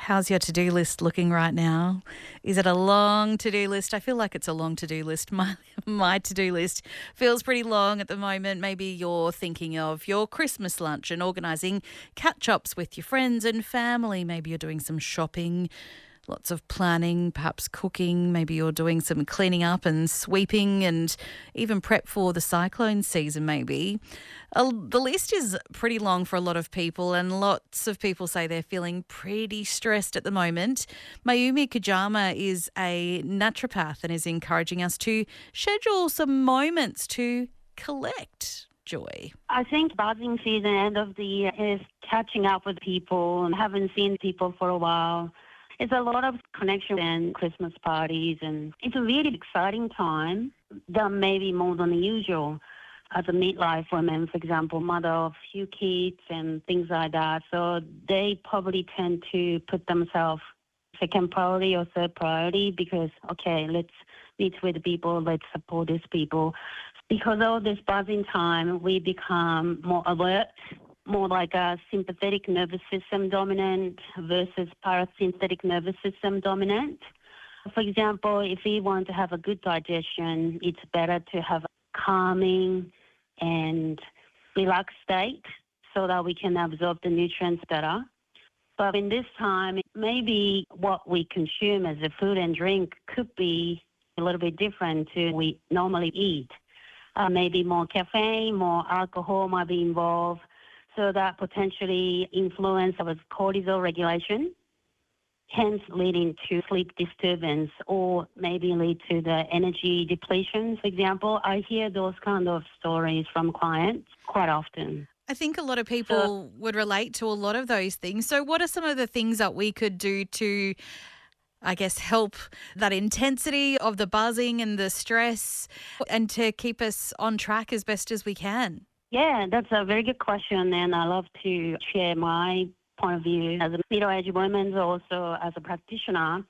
How's your to-do list looking right now? Is it a long to-do list? I feel like it's a long to-do list. My to-do list feels pretty long at the moment. Maybe you're thinking of your Christmas lunch and organising catch-ups with your friends and family. Maybe you're doing some shopping, lots of planning, perhaps cooking. Maybe you're doing some cleaning up and sweeping and even prep for the cyclone season maybe. The list is pretty long for a lot of people, and lots of people say they're feeling pretty stressed at the moment. Mayumi Kojima is a naturopath and is encouraging us to schedule some moments to collect joy. I think buzzing season, end of the year, is catching up with people and haven't seen people for a while. It's a lot of connection and Christmas parties, and it's a really exciting time, done maybe more than usual. As a midlife woman, for example, mother of few kids and things like that, so they probably tend to put themselves second priority or third priority because, okay, let's meet with people, let's support these people. Because of this buzzing time, we become more alert, more like a sympathetic nervous system dominant versus parasympathetic nervous system dominant. For example, if we want to have a good digestion, it's better to have a calming and relaxed state so that we can absorb the nutrients better. But in this time, maybe what we consume as a food and drink could be a little bit different to what we normally eat. Maybe more caffeine, more alcohol might be involved, so that potentially influence our cortisol regulation, hence leading to sleep disturbance or maybe lead to the energy depletion, for example. I hear those kind of stories from clients quite often. I think a lot of people would relate to a lot of those things. So what are some of the things that we could do to, I guess, help that intensity of the buzzing and the stress and to keep us on track as best as we can? Yeah, that's a very good question, and I love to share my point of view as a middle-aged woman, also as a practitioner.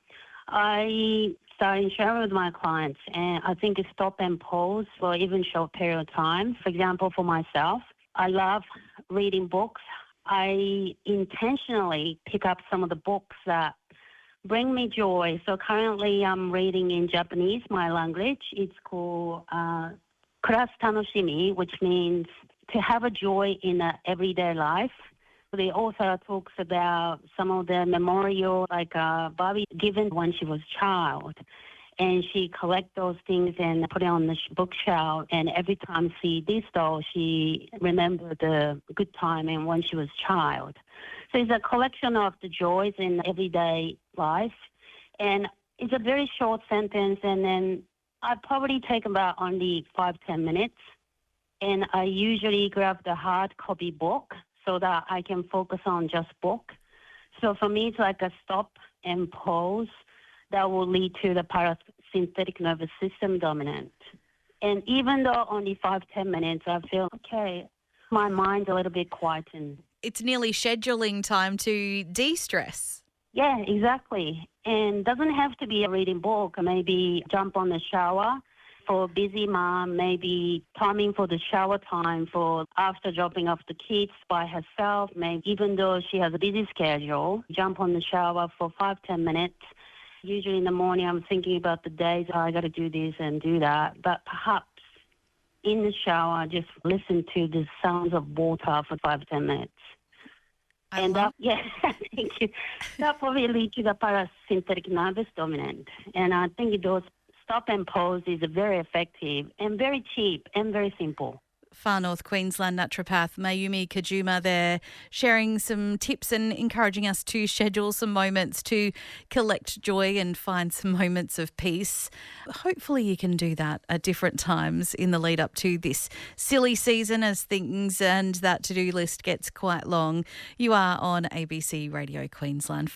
I started sharing with my clients, and I think stop and pause for even short period of time. For example, for myself, I love reading books. I intentionally pick up some of the books that bring me joy. So currently I'm reading in Japanese, my language. It's called Kurasu Tanoshimi, which means to have a joy in everyday life. The author talks about some of the memorial, like Bobby given when she was a child. And she collect those things and put it on the bookshelf. And every time she did so, she remembered the good time and when she was a child. So it's a collection of the joys in everyday life. And it's a very short sentence, and then I probably take about only 5-10 minutes. And I usually grab the hard copy book so that I can focus on just book. So for me, it's like a stop and pause that will lead to the parasympathetic nervous system dominant. And even though only 5-10 minutes, I feel, okay, my mind's a little bit quietened. It's nearly scheduling time to de-stress. Yeah, exactly. And doesn't have to be a reading book. Maybe jump on the shower. For a busy mom, maybe timing for the shower time for after dropping off the kids by herself, maybe even though she has a busy schedule, jump on the shower for 5-10 minutes. Usually in the morning I'm thinking about the days, I got to do this and do that. But perhaps in the shower, just listen to the sounds of water for 5-10 minutes. Thank you. That probably leads to the parasympathetic nervous dominant. And I think those stop and pause is very effective and very cheap and very simple. Far North Queensland naturopath Mayumi Kojima there, sharing some tips and encouraging us to schedule some moments to collect joy and find some moments of peace. Hopefully you can do that at different times in the lead up to this silly season as things and that to-do list gets quite long. You are on ABC Radio Queensland.